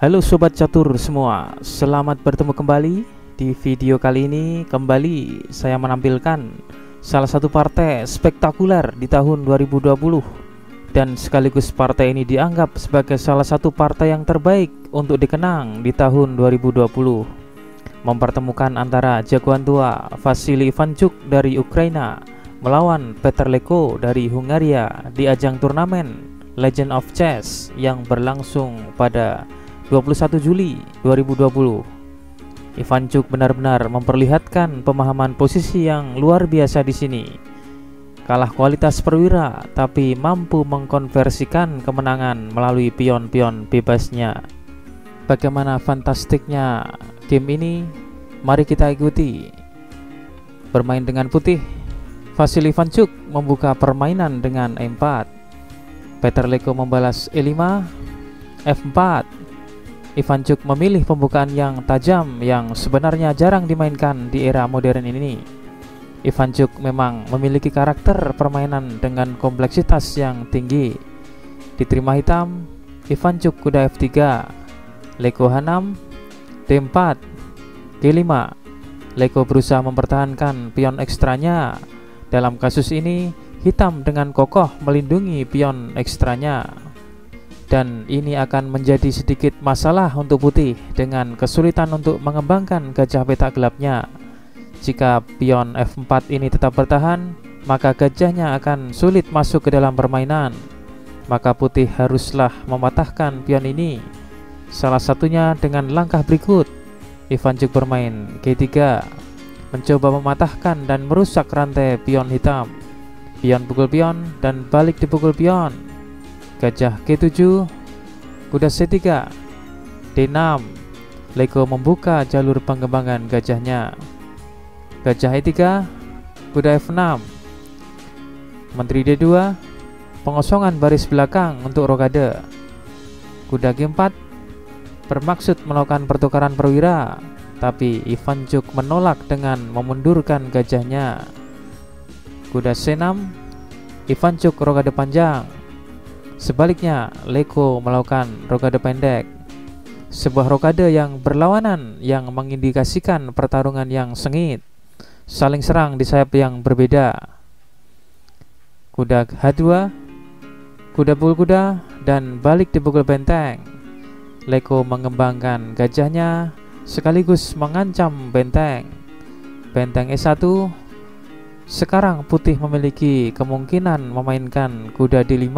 Halo Sobat Catur semua, selamat bertemu kembali. Di video kali ini kembali saya menampilkan salah satu partai spektakuler di tahun 2020, dan sekaligus partai ini dianggap sebagai salah satu partai yang terbaik untuk dikenang di tahun 2020. Mempertemukan antara jagoan tua Vasily Ivanchuk dari Ukraina melawan Petr Leko dari Hungaria di ajang turnamen Legend of Chess yang berlangsung pada 21 Juli 2020. Ivanchuk benar-benar memperlihatkan pemahaman posisi yang luar biasa di sini. Kalah kualitas perwira, tapi mampu mengkonversikan kemenangan melalui pion-pion bebasnya. Bagaimana fantastiknya game ini? Mari kita ikuti. Bermain dengan putih, Vasily Ivanchuk membuka permainan dengan E4. Petr Leko membalas E5, F4. Ivanchuk memilih pembukaan yang tajam yang sebenarnya jarang dimainkan di era modern ini. Ivanchuk memang memiliki karakter permainan dengan kompleksitas yang tinggi. Diterima hitam, Ivanchuk kuda F3, Leko H6, D4, G5. Leko berusaha mempertahankan pion ekstranya. Dalam kasus ini, hitam dengan kokoh melindungi pion ekstranya, dan ini akan menjadi sedikit masalah untuk putih dengan kesulitan untuk mengembangkan gajah petak gelapnya. Jika pion F4 ini tetap bertahan, maka gajahnya akan sulit masuk ke dalam permainan. Maka putih haruslah mematahkan pion ini, salah satunya dengan langkah berikut. Ivanchuk bermain G3, mencoba mematahkan dan merusak rantai pion hitam. Pion pukul pion dan balik dipukul pion. Gajah G7, kuda C3, D6. Leko membuka jalur pengembangan gajahnya. Gajah E3, kuda F6. Menteri D2, pengosongan baris belakang untuk rokade. Kuda G4 bermaksud melakukan pertukaran perwira, tapi Ivanchuk menolak dengan memundurkan gajahnya. Kuda C6, Ivanchuk rokade panjang. Sebaliknya, Leko melakukan rokade pendek. Sebuah rokade yang berlawanan yang mengindikasikan pertarungan yang sengit, saling serang di sayap yang berbeda. Kuda H2, kuda pukul kuda dan balik dipukul benteng. Leko mengembangkan gajahnya sekaligus mengancam benteng. Benteng E1. Sekarang putih memiliki kemungkinan memainkan kuda D5,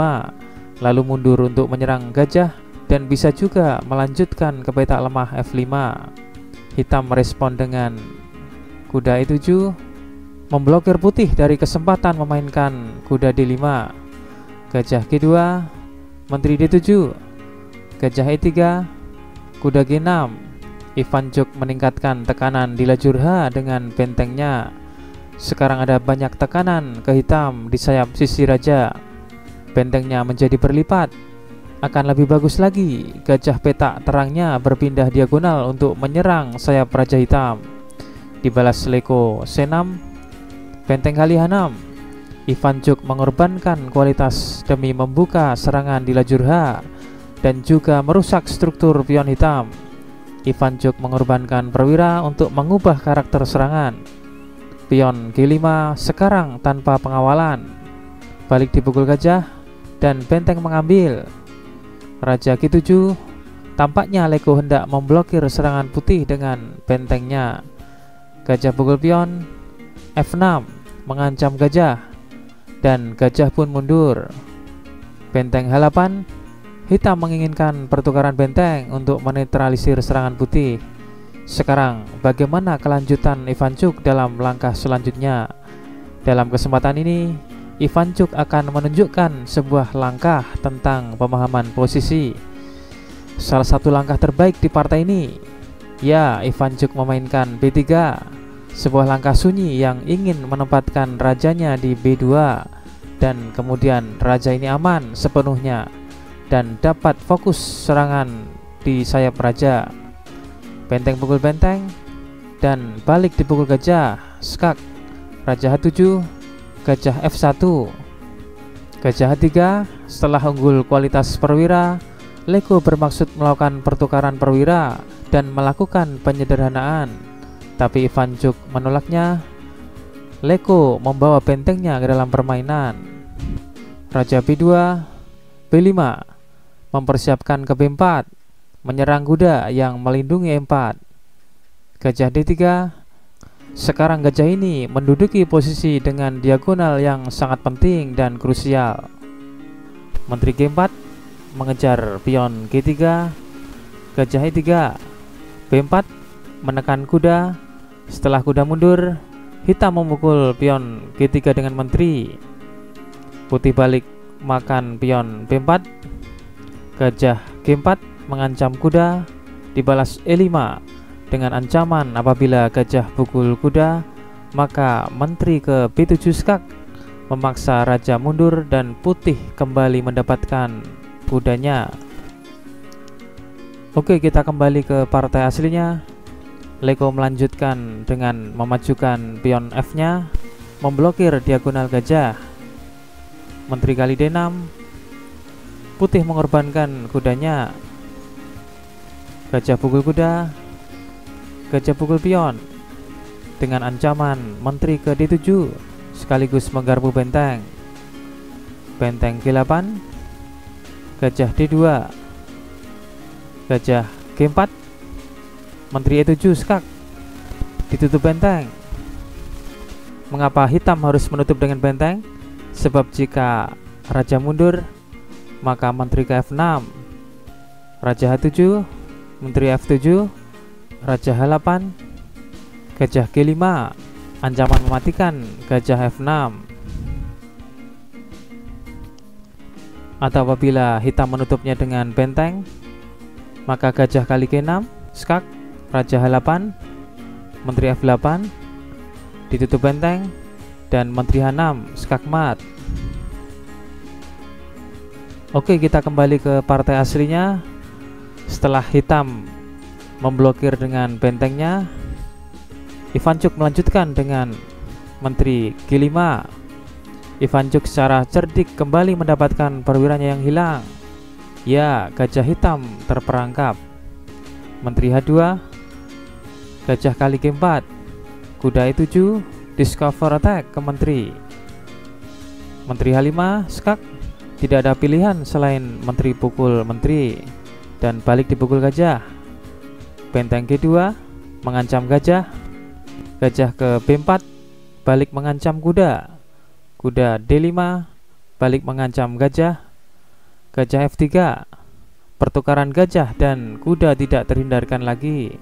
lalu mundur untuk menyerang gajah, dan bisa juga melanjutkan ke petak lemah F5. Hitam merespon dengan kuda E7, memblokir putih dari kesempatan memainkan kuda D5. Gajah G2, menteri D7, gajah E3, kuda G6. Ivanchuk meningkatkan tekanan di lajur H dengan bentengnya. Sekarang ada banyak tekanan ke hitam di sayap sisi raja. Bentengnya menjadi berlipat. Akan lebih bagus lagi, gajah petak terangnya berpindah diagonal untuk menyerang sayap raja hitam. Dibalas Leko C6, benteng kali H6. Ivanchuk mengorbankan kualitas demi membuka serangan di lajur H dan juga merusak struktur pion hitam. Ivanchuk mengorbankan perwira untuk mengubah karakter serangan. Pion G5 sekarang tanpa pengawalan. Balik dipukul gajah dan benteng mengambil. Raja G7. Tampaknya Leko hendak memblokir serangan putih dengan bentengnya. Gajah pukul pion F6 mengancam gajah, dan gajah pun mundur. Benteng H8. Hitam menginginkan pertukaran benteng untuk menetralisir serangan putih. Sekarang bagaimana kelanjutan Ivanchuk dalam langkah selanjutnya? Dalam kesempatan ini, Ivanchuk akan menunjukkan sebuah langkah tentang pemahaman posisi. Salah satu langkah terbaik di partai ini, ya, Ivanchuk memainkan B3, sebuah langkah sunyi yang ingin menempatkan rajanya di B2, dan kemudian raja ini aman sepenuhnya dan dapat fokus serangan di sayap raja. Benteng pukul benteng dan balik dipukul gajah. Skak. Raja H7, gajah F1. Gajah H3 setelah unggul kualitas perwira, Leko bermaksud melakukan pertukaran perwira dan melakukan penyederhanaan, tapi Ivanchuk menolaknya. Leko membawa bentengnya ke dalam permainan. Raja B2, B5 mempersiapkan ke B4, menyerang kuda yang melindungi E4. Gajah D3. Sekarang gajah ini menduduki posisi dengan diagonal yang sangat penting dan krusial. Menteri G4 mengejar pion G3. Gajah E3, B4 menekan kuda. Setelah kuda mundur, hitam memukul pion G3 dengan menteri. Putih balik makan pion B4. Gajah G4 mengancam kuda, dibalas E5 dengan ancaman apabila gajah pukul kuda, maka menteri ke B7 skak memaksa raja mundur dan putih kembali mendapatkan kudanya. Oke, kita kembali ke partai aslinya. Leko melanjutkan dengan memajukan pion F-nya, memblokir diagonal gajah. Menteri kali D6, putih mengorbankan kudanya. Gajah pukul kuda, gajah pukul pion dengan ancaman menteri ke D7 sekaligus menggarpu benteng. Benteng G8, gajah D2, gajah G4, menteri E7 skak, ditutup benteng. Mengapa hitam harus menutup dengan benteng? Sebab jika raja mundur, maka menteri ke F6, raja H7, menteri F7, raja H8, gajah G5, ancaman mematikan gajah F6. Atau apabila hitam menutupnya dengan benteng, maka gajah kali G6 skak, raja H8, menteri F8 ditutup benteng, dan menteri H6 skak mat. Oke, kita kembali ke partai aslinya. Setelah hitam memblokir dengan bentengnya, Ivanchuk melanjutkan dengan menteri G5. Ivanchuk secara cerdik kembali mendapatkan perwiranya yang hilang. Ya, gajah hitam terperangkap. Menteri H2, gajah kali G4, kuda E7, discover attack ke menteri. Menteri H5 skak, tidak ada pilihan selain menteri pukul menteri dan balik dipukul gajah. Benteng G2 mengancam gajah. Gajah ke B4 balik mengancam kuda. Kuda D5 balik mengancam gajah. Gajah F3, pertukaran gajah dan kuda tidak terhindarkan lagi.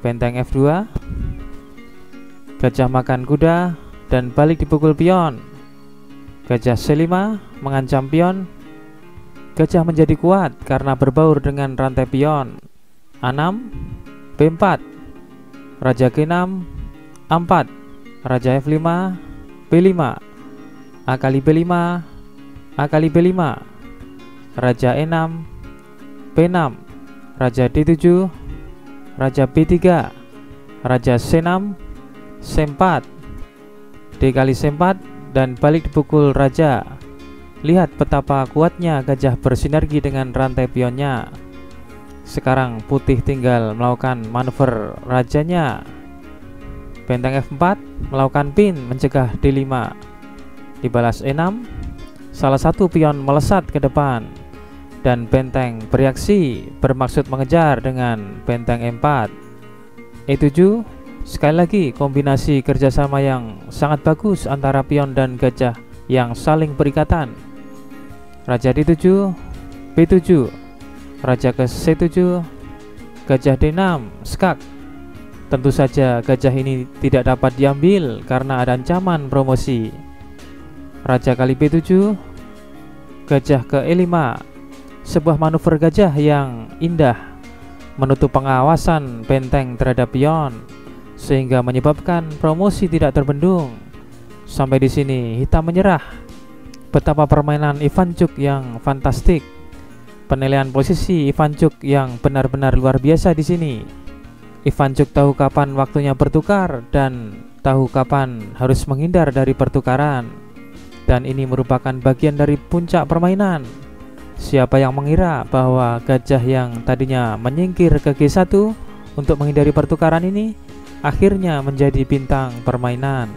Benteng F2, gajah makan kuda dan balik dipukul pion. Gajah C5 mengancam pion. Gajah menjadi kuat karena berbaur dengan rantai pion. A6, B4, raja G6, A4, raja F5, B5, A kali B5, A kali B5, raja E6, B6, raja D7, raja B3, raja C6, C4, D kali C4 dan balik dipukul raja. Lihat betapa kuatnya gajah bersinergi dengan rantai pionnya. Sekarang putih tinggal melakukan manuver rajanya. Benteng F4 melakukan pin mencegah D5. Dibalas E6, salah satu pion melesat ke depan, dan benteng bereaksi bermaksud mengejar dengan benteng E4. E7, sekali lagi kombinasi kerjasama yang sangat bagus antara pion dan gajah yang saling berikatan. Raja D7, B7, raja ke C7, gajah D6 skak. Tentu saja gajah ini tidak dapat diambil karena ada ancaman promosi. Raja kali B7, gajah ke E5, sebuah manuver gajah yang indah menutup pengawasan benteng terhadap pion sehingga menyebabkan promosi tidak terbendung. Sampai di sini hitam menyerah. Betapa permainan Ivanchuk yang fantastik. Penilaian posisi Ivanchuk yang benar-benar luar biasa di sini. Ivanchuk tahu kapan waktunya bertukar dan tahu kapan harus menghindar dari pertukaran. Dan ini merupakan bagian dari puncak permainan. Siapa yang mengira bahwa gajah yang tadinya menyingkir ke G1 untuk menghindari pertukaran ini akhirnya menjadi bintang permainan.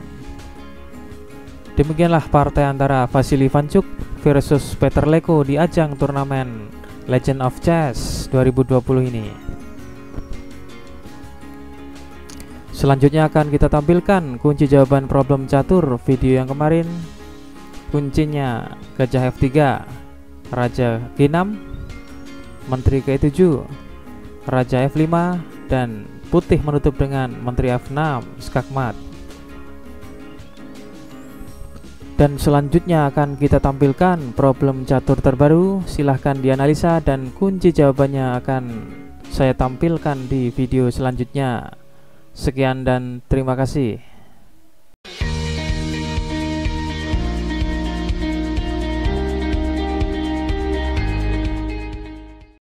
Demikianlah partai antara Vasily Ivanchuk versus Petr Leko di ajang turnamen Legend of Chess 2020 ini. Selanjutnya akan kita tampilkan kunci jawaban problem catur video yang kemarin. Kuncinya gajah F3, Raja G6, Menteri ke7, Raja F5, dan putih menutup dengan Menteri F6 skakmat. Dan selanjutnya akan kita tampilkan problem catur terbaru. Silahkan dianalisa dan kunci jawabannya akan saya tampilkan di video selanjutnya. Sekian dan terima kasih.